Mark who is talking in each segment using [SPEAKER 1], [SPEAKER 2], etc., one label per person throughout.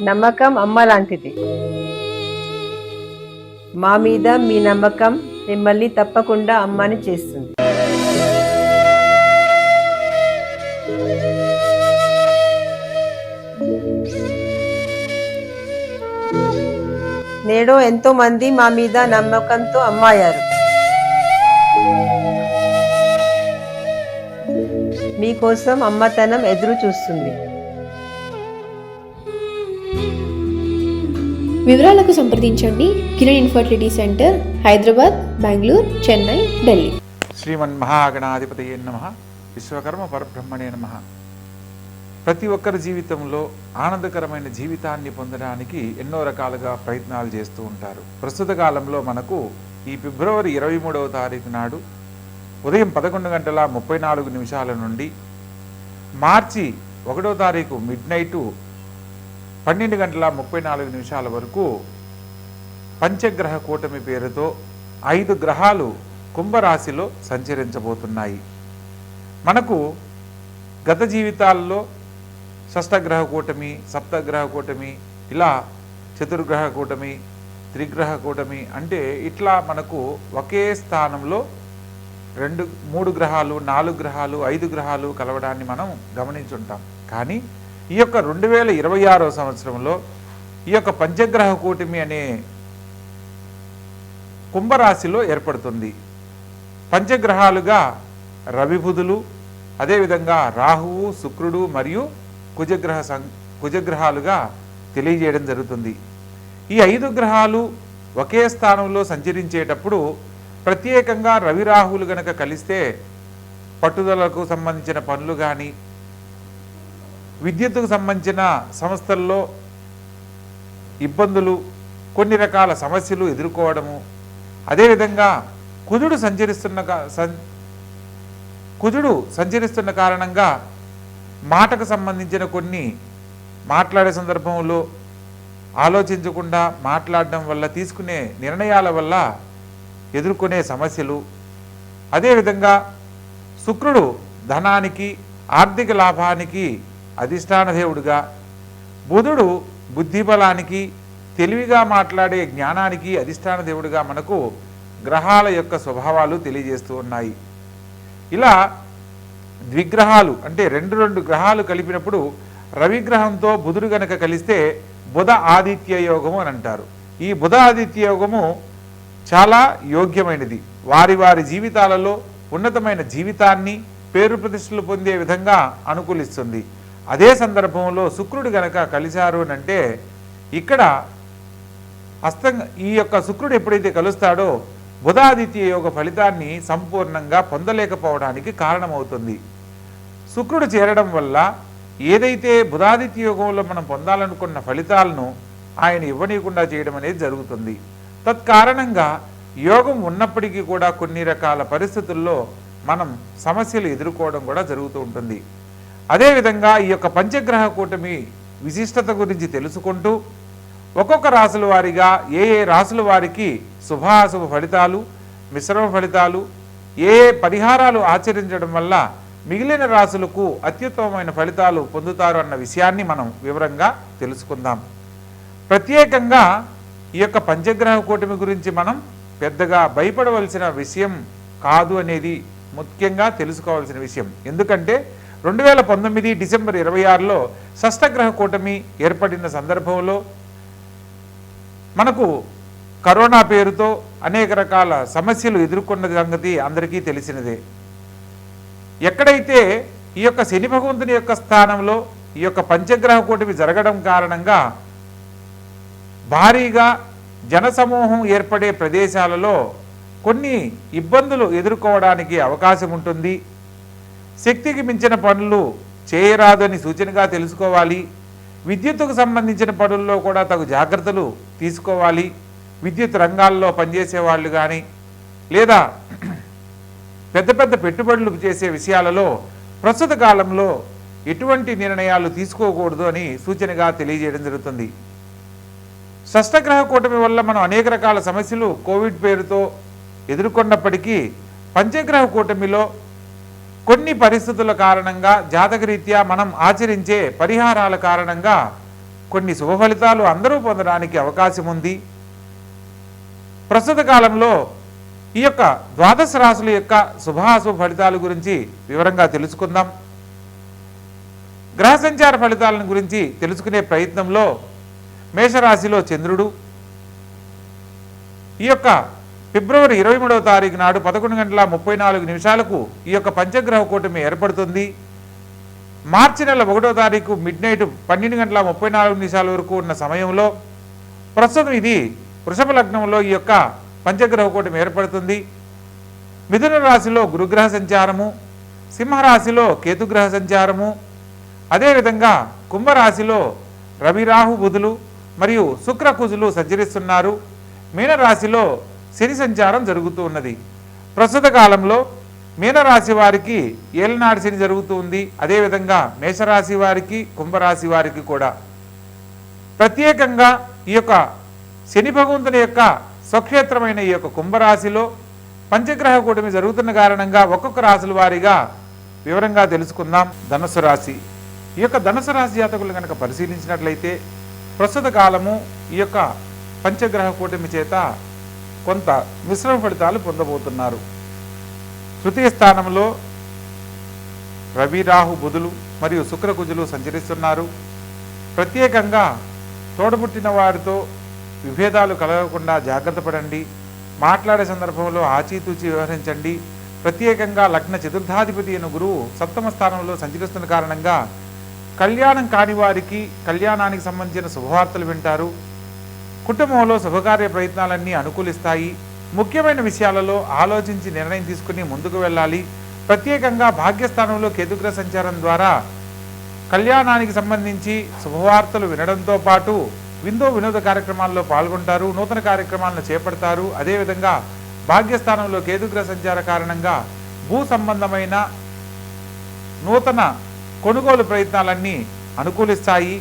[SPEAKER 1] నమ్మకం అమ్మ లాంటిది. మా మీద మీ నమ్మకం మిమ్మల్ని తప్పకుండా అమ్మని చేస్తుంది. నేడు ఎంతో మంది మా మీద నమ్మకంతో అమ్మాయారు. మీకోసం అమ్మతనం ఎదురు చూస్తుంది.
[SPEAKER 2] వివరాలకు సంప్రదించండి. Kiran infertility centre, Hyderabad, Bengaluru, Chennai, Delhi.
[SPEAKER 3] శ్రీమన్ మహాగణాధిపతయే నమః. విశ్వకర్మ పరబ్రహ్మణే నమః. ప్రతి ఒక్కరి జీవితంలో ఆనందకరమైన జీవితాన్ని పొందడానికి ఎన్నో రకాలుగా ప్రయత్నాలు చేస్తూ ఉంటారు. ప్రస్తుత కాలంలో మనకు ఈ ఫిబ్రవరి 23వ తారీఖు నాడు ఉదయం 11:34 నుండి మార్చి 1వ తారీఖు మిడ్నైటు 12:34 వరకు పంచగ్రహ కూటమి పేరుతో 5 గ్రహాలు కుంభరాశిలో సంచరించబోతున్నాయి. మనకు గత జీవితాల్లో షష్టగ్రహ కూటమి, సప్తగ్రహ కూటమి, ఇలా చతుర్గ్రహ కూటమి, త్రిగ్రహ కూటమి అంటే ఇట్లా మనకు ఒకే స్థానంలో 3 గ్రహాలు, 4 గ్రహాలు, 5 గ్రహాలు కలవడాన్ని మనం గమనించుంటాం. కానీ ఈ యొక్క 2026వ సంవత్సరంలో ఈ యొక్క పంచగ్రహ కూటమి అనే కుంభరాశిలో ఏర్పడుతుంది. పంచగ్రహాలుగా రవి, బుధులు, అదేవిధంగా రాహువు, శుక్రుడు మరియు కుజగ్రహాలుగా తెలియజేయడం జరుగుతుంది. ఈ 5 గ్రహాలు ఒకే స్థానంలో సంచరించేటప్పుడు ప్రత్యేకంగా రవి, రాహువులు గనక కలిస్తే పట్టుదలకు సంబంధించిన పనులు కానీ, విద్యుత్తుకు సంబంధించిన సంస్థల్లో ఇబ్బందులు, కొన్ని రకాల సమస్యలు ఎదుర్కోవడము, అదేవిధంగా కుజుడు సంచరిస్తున్న కారణంగా మాటకు సంబంధించిన కొన్ని మాట్లాడే సందర్భంలో ఆలోచించకుండా మాట్లాడడం వల్ల, తీసుకునే నిర్ణయాల వల్ల ఎదుర్కొనే సమస్యలు, అదేవిధంగా శుక్రుడు ధనానికి, ఆర్థిక లాభానికి అధిష్టాన దేవుడుగా, బుధుడు బుద్ధిబలానికి, తెలివిగా మాట్లాడే జ్ఞానానికి అధిష్టాన దేవుడుగా మనకు గ్రహాల యొక్క స్వభావాలు తెలియజేస్తూ ఉన్నాయి. ఇలా ద్విగ్రహాలు అంటే 2 గ్రహాలు కలిపినప్పుడు రవిగ్రహంతో బుధుడు గనక కలిస్తే బుధ ఆదిత్య యోగము అని అంటారు. ఈ బుధ ఆదిత్య యోగము చాలా యోగ్యమైనది. వారి జీవితాలలో ఉన్నతమైన జీవితాన్ని, పేరు ప్రతిష్టలు పొందే విధంగా అనుకూలిస్తుంది. అదే సందర్భంలో శుక్రుడు గనక కలిశారు అని అంటే ఇక్కడ ఈ యొక్క శుక్రుడు ఎప్పుడైతే కలుస్తాడో బుధాదిత్య యోగ ఫలితాన్ని సంపూర్ణంగా పొందలేకపోవడానికి కారణమవుతుంది. శుక్రుడు చేరడం వల్ల ఏదైతే బుధాదిత్య యోగంలో మనం పొందాలనుకున్న ఫలితాలను ఆయన ఇవ్వనీయకుండా చేయడం అనేది జరుగుతుంది. తత్కారణంగా యోగం ఉన్నప్పటికీ కూడా కొన్ని రకాల పరిస్థితుల్లో మనం సమస్యలు ఎదుర్కోవడం కూడా జరుగుతూ ఉంటుంది. అదేవిధంగా ఈ యొక్క పంచగ్రహ కూటమి విశిష్టత గురించి తెలుసుకుంటూ ఒక్కొక్క రాశుల వారిగా ఏ రాశుల వారికి శుభాశుభ ఫలితాలు, మిశ్రమ ఫలితాలు, ఏ పరిహారాలు ఆచరించడం వల్ల మిగిలిన రాశులకు అత్యుత్తమమైన ఫలితాలు పొందుతారు అన్న విషయాన్ని మనం వివరంగా తెలుసుకుందాం. ప్రత్యేకంగా ఈ యొక్క పంచగ్రహ కూటమి గురించి మనం పెద్దగా భయపడవలసిన విషయం కాదు అనేది ముఖ్యంగా తెలుసుకోవాల్సిన విషయం. ఎందుకంటే 2019 డిసెంబర్ 26లో షష్టగ్రహ కూటమి ఏర్పడిన సందర్భంలో మనకు కరోనా పేరుతో అనేక రకాల సమస్యలు ఎదుర్కొన్న సంగతి అందరికీ తెలిసినదే. ఎక్కడైతే ఈ యొక్క శని భగవంతుని యొక్క స్థానంలో ఈ యొక్క పంచగ్రహ కూటమి జరగడం కారణంగా భారీగా జనసమూహం ఏర్పడే ప్రదేశాలలో కొన్ని ఇబ్బందులు ఎదుర్కోవడానికి అవకాశం ఉంటుంది. శక్తికి మించిన పనులు చేయరాదని సూచనగా తెలుసుకోవాలి. విద్యుత్తుకు సంబంధించిన పనుల్లో కూడా తగు జాగ్రత్తలు తీసుకోవాలి. విద్యుత్ రంగాల్లో పనిచేసే వాళ్ళు కానీ లేదా పెద్ద పెద్ద పెట్టుబడులు చేసే విషయాలలో ప్రస్తుత కాలంలో ఎటువంటి నిర్ణయాలు తీసుకోకూడదు అని సూచనగా తెలియజేయడం జరుగుతుంది. షష్టగ్రహ కూటమి వల్ల మనం అనేక రకాల సమస్యలు కోవిడ్ పేరుతో ఎదుర్కొన్నప్పటికీ పంచగ్రహ కూటమిలో కొన్ని పరిస్థితుల కారణంగా జాతకరీత్యా మనం ఆచరించే పరిహారాల కారణంగా కొన్ని శుభ ఫలితాలు అందరూ పొందడానికి అవకాశం ఉంది. ప్రస్తుత కాలంలో ఈ యొక్క ద్వాదశ రాశుల యొక్క శుభాశుభ ఫలితాల గురించి వివరంగా తెలుసుకుందాం. గ్రహ సంచార ఫలితాలను గురించి తెలుసుకునే ప్రయత్నంలో మేషరాశిలో చంద్రుడు ఈ యొక్క ఫిబ్రవరి 23వ తారీఖు నాడు 11:34 ఈ యొక్క పంచగ్రహ కూటమి ఏర్పడుతుంది. మార్చి నెల 1వ తారీఖు మిడ్నైట్ 12:34 వరకు ఉన్న సమయంలో ప్రస్తుతం ఇది వృషభ లగ్నంలో ఈ యొక్క పంచగ్రహ కూటమి ఏర్పడుతుంది. మిథున రాశిలో గురుగ్రహ సంచారము, సింహరాశిలో కేతుగ్రహ సంచారము, అదేవిధంగా కుంభరాశిలో రవి రాహు బుధులు మరియు శుక్ర కుజులు సంచరిస్తున్నారు. మీనరాశిలో శని సంచారం జరుగుతూ ఉన్నది. ప్రస్తుత కాలంలో మీనరాశి వారికి ఏలనాడు శని జరుగుతూ ఉంది. అదేవిధంగా మేషరాశి వారికి కుంభరాశి వారికి కూడా ప్రత్యేకంగా ఈ యొక్క శని భగవంతుని యొక్క స్వక్షేత్రమైన ఈ యొక్క కుంభరాశిలో పంచగ్రహ కూటమి జరుగుతున్న కారణంగా ఒక్కొక్క రాశుల వారీగా వివరంగా తెలుసుకుందాం. ధనుసు రాశి, ఈ యొక్క ధనుసు రాశి జాతకులు కనుక పరిశీలించినట్లయితే ప్రస్తుత కాలము ఈ యొక్క పంచగ్రహ కూటమి చేత కొంత మిశ్రమ ఫలితాలు పొందబోతున్నారు. తృతీయ స్థానంలో రవి రాహు బుధులు మరియు శుక్ర కుజులు సంచరిస్తున్నారు. ప్రత్యేకంగా తోడబుట్టిన వారితో విభేదాలు కలగకుండా జాగ్రత్త పడండి. మాట్లాడే సందర్భంలో ఆచితూచి వ్యవహరించండి. ప్రత్యేకంగా లగ్న చతుర్థాధిపతి అయిన గురువు సప్తమ స్థానంలో సంచరిస్తున్న కారణంగా కళ్యాణం కాని వారికి కళ్యాణానికి సంబంధించిన శుభవార్తలు వింటారు. కుటుంబంలో శుభకార్య ప్రయత్నాలన్నీ అనుకూలిస్తాయి. ముఖ్యమైన విషయాలలో ఆలోచించి నిర్ణయం తీసుకుని ముందుకు వెళ్ళాలి. ప్రత్యేకంగా భాగ్యస్థానంలో కేతుగ్రహ సంచారం ద్వారా కళ్యాణానికి సంబంధించి శుభవార్తలు వినడంతో పాటు వినోద కార్యక్రమాల్లో పాల్గొంటారు. నూతన కార్యక్రమాలను చేపడతారు. అదేవిధంగా భాగ్యస్థానంలో కేతుగ్రహ సంచార కారణంగా భూ సంబంధమైన నూతన కొనుగోలు ప్రయత్నాలన్నీ అనుకూలిస్తాయి.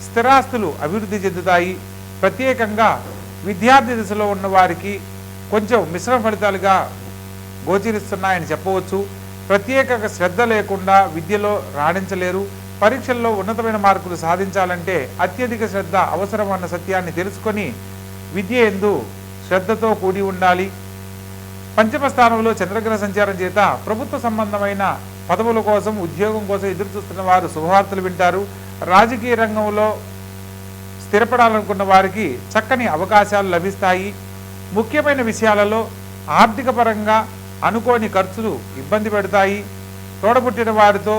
[SPEAKER 3] స్థిరాస్తులు అభివృద్ధి చెందుతాయి. ప్రత్యేకంగా విద్యార్థి దశలో ఉన్న వారికి కొంచెం మిశ్రమ ఫలితాలుగా గోచరిస్తున్నాయని చెప్పవచ్చు. ప్రత్యేక శ్రద్ధ లేకుండా విద్యలో రాణించలేరు. పరీక్షల్లో ఉన్నతమైన మార్కులు సాధించాలంటే అత్యధిక శ్రద్ధ అవసరం అన్న సత్యాన్ని తెలుసుకొని విద్య యందు శ్రద్ధతో కూడి ఉండాలి. పంచమ స్థానంలో చంద్రగ్రహ సంచారం చేత ప్రభుత్వ సంబంధమైన పదవుల కోసం ఉద్యోగం కోసం ఎదురు చూస్తున్న వారు శుభవార్తలు వింటారు. రాజకీయ రంగంలో స్థిరపడాలనుకున్న వారికి చక్కని అవకాశాలు లభిస్తాయి. ముఖ్యమైన విషయాలలో ఆర్థిక పరంగా అనుకోని ఖర్చులు ఇబ్బంది పెడతాయి. తోడబుట్టిన వారితో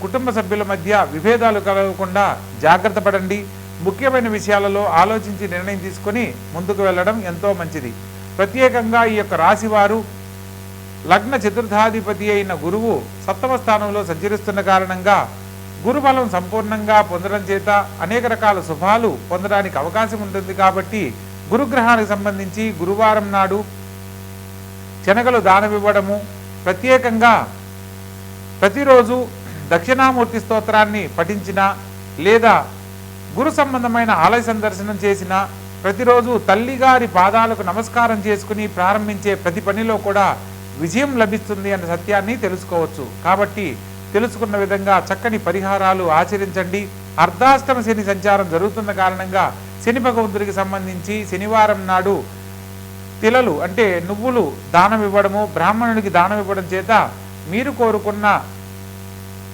[SPEAKER 3] కుటుంబ సభ్యుల మధ్య విభేదాలు కలగకుండా జాగ్రత్త పడండి. ముఖ్యమైన విషయాలలో ఆలోచించి నిర్ణయం తీసుకొని ముందుకు వెళ్ళడం ఎంతో మంచిది. ప్రత్యేకంగా ఈ యొక్క రాశివారు లగ్న చతుర్థాధిపతి అయిన గురువు సప్తమ స్థానంలో సంచరిస్తున్న కారణంగా గురుబలం సంపూర్ణంగా పొందడం చేత అనేక రకాల శుభాలు పొందడానికి అవకాశం ఉంటుంది. కాబట్టి గురుగ్రహానికి సంబంధించి గురువారం నాడు శనగలు దానమివ్వడము, ప్రత్యేకంగా ప్రతిరోజు దక్షిణామూర్తి స్తోత్రాన్ని పఠించిన లేదా గురు సంబంధమైన ఆలయ సందర్శనం చేసిన ప్రతిరోజు తల్లిగారి పాదాలకు నమస్కారం చేసుకుని ప్రారంభించే ప్రతి పనిలో కూడా విజయం లభిస్తుంది అనే సత్యాన్ని తెలుసుకోవచ్చు. కాబట్టి తెలుసుకున్న విధంగా చక్కని పరిహారాలు ఆచరించండి. అర్ధాష్టమ శని సంచారం జరుగుతున్న కారణంగా శని భగవంతుడికి సంబంధించి శనివారం నాడు తిలలు అంటే నువ్వులు దానం ఇవ్వడము, బ్రాహ్మణుడికి దానం ఇవ్వడం చేత మీరు కోరుకున్న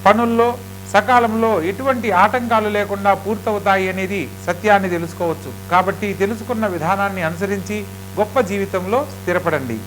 [SPEAKER 3] పనుల్లో సకాలంలో ఎటువంటి ఆటంకాలు లేకుండా పూర్తవుతాయి అనేది సత్యాన్ని తెలుసుకోవచ్చు. కాబట్టి తెలుసుకున్న విధానాన్ని అనుసరించి గొప్ప జీవితంలో స్థిరపడండి.